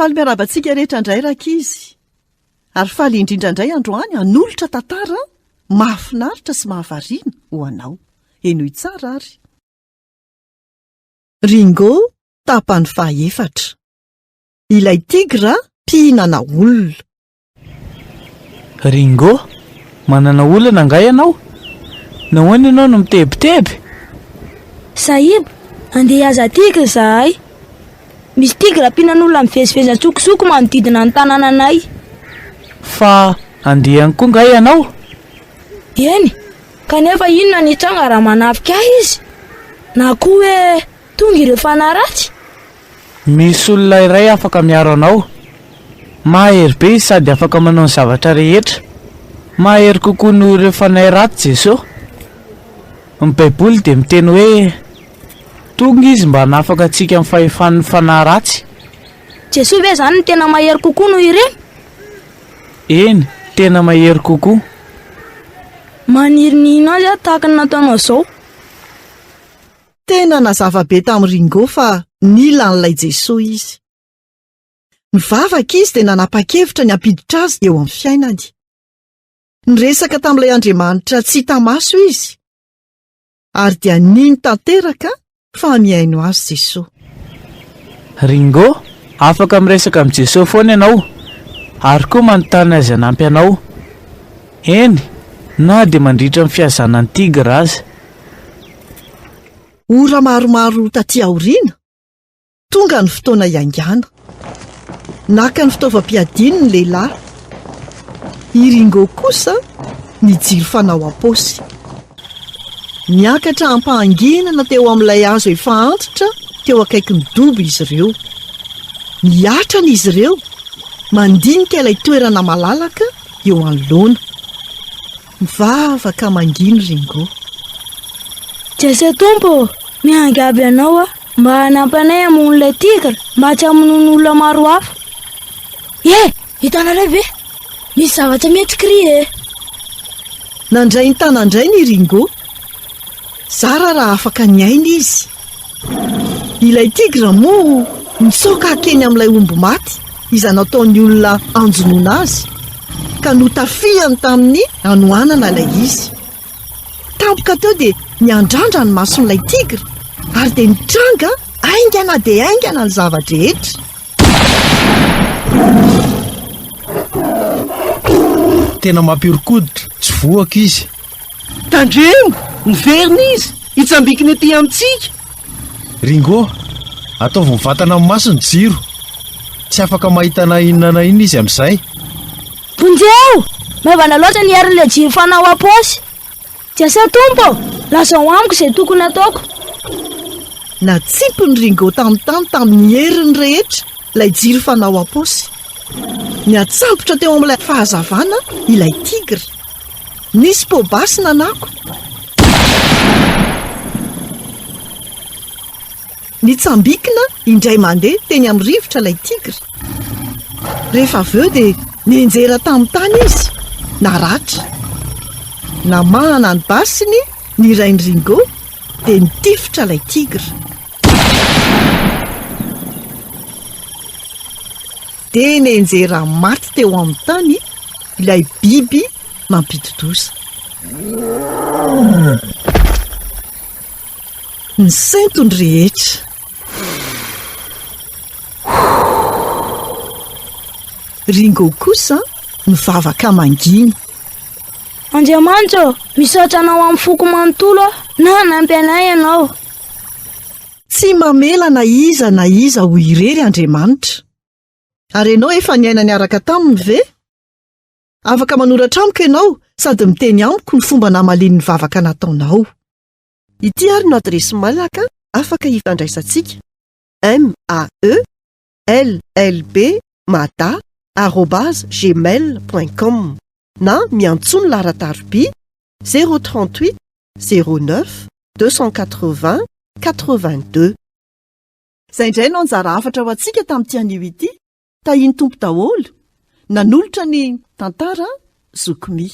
Faly miarabantsika rehetra indray rakizy. Ary faly indrindra indray androany hanolotra tantara mahafinaritra sy mahavariana ho anao. Enoy tsara ary. Ringo tapany fahaefatra. Ilay tigra mpihinana olona. Ringo, manana olana nga ianao? Nahoana ianao no mitebiteby? Sahib, andeha hihaza tigra zahay. Misy tigra mpihinan'olona mivezivezy antsokosoko manodidina ny tanànanay. Fa andehany koa nga ianao? Eny, kanefa inona ny tranga raha manafika izy? Na koa hoe tonga ireo fanaratsy? Misy olona iray afaka miaro anao. Mahery be izy sady afaka manao ny zavatra rehetra. Mahery kokoa noho ireo fanahy ratsy Jesosy. Ny Baiboly dia miteny hoe tonga izy mba hanafaka antsika amin'ny fahefan'ny fanahy ratsy. Jesosy ve zany ny tena mahery kokoa noho ireny? Eny, tena mahery kokoa. Maniry nino azy tahaka ny nataonao zao. Tena nazava be tamin'ny Ringo fa nila an'ilay Jesosy izy. Mivavaka izy dia nanapa-kevitra ny hampiditra azy eo amin'ny fiainany. Niresaka tamin'ilay Andriamanitra tsy hita maso izy. Ary dia niny tanteraka fa miaino azy Jesosy. Ringo, afaka miresaka amin'ny Jesosy foana ianao. Ary koa manontany azy hanampy anao. Eny, na dia mandritra ny fiazanany tigra aza. Ora maromaro taty aoriana. Tonga ny fotoana iangana. Naka ny fitaovam-piadiany ny lehilahy. I Ringo kosa nijiry fanao am-paosy. Niakatra ampahanginana teo amin'ilay hazo efa antitra teo akaiky ny dobo izy ireo. Niatrana izy ireo. Mandinika ilay toerana malalaka eo anoloana. Mivavaka manginy Ringo. Jesosy tompo, miangavy anao mba hanampanay hamono tigra mba tsy hamonono olona maro hafa. Hitanareo ve? Misy zavatra mety kry Nandray ny tanandray ny Ringo. Zara raha afaka niaina izy. Ilay tigra moa nisoka hakeny amin'ilay omby maty izay nataon'ny olona anjonoana azy ka notafiany tamin'ny hanoanana ilay izy. Tampoka teo dia niandrandra ny mason'ilay tigra ary dia nitranga aingana dia aingana ny zavadrehetra. Tena mampihorokoditra, tsy voaka izy. Tandremo, miverina izy, hitsambikiny aty amintsika. Ringo, ataovy mivatana amin'ny maso ny jiro. Tsy afaka mahita na inona na inona izy amin'izay. Ponjeo, maivana loatra ny arin'ilay jiro fanao am-paosy. Jesosy tompo, lazao amiko izay tokony ataoko. Natsipy ny Ringo tamin'ny heriny rehetra ilay jiro fanao am-paosy. Niatsampotra teo amin'ilay fahazavana ilay tigra. Nisy pobasy nanako. Nitsambikina indray mandeha teny amin'ny rivotra ilay tigra. Rehefa avy eo dia nienjera tamin'ny tany izy. Naratra. Namahana ny basiny ny rain'ny Ringo dia nitifitra ilay tigra. Dia nienjera maty teo amin'ny tany ilay biby mampidi-doza. Ny saintony rehetra. Ringo kosa mivavaka manginy. Andriamanitra, misaotra anao amin'ny foko manontolo na nampy anay ianao. Tsy mamela na iza ho irery Andriamanitra. Ary ianao efa niaina niaraka taminy ve? Afaka manoratra amiko ianao sady miteny amiko ny fomba namalin'ny vavaka nataonao. Ity ary no adresy mailaka afaka hifandraisantsika. maellb@gmail.com na miantsony laharatarobia 038 09 280 82. Izay indray no anjara afatra ho antsika tamin'ity anio ity. Tahiny tompo daholo nanolotra ny tantara zokomy.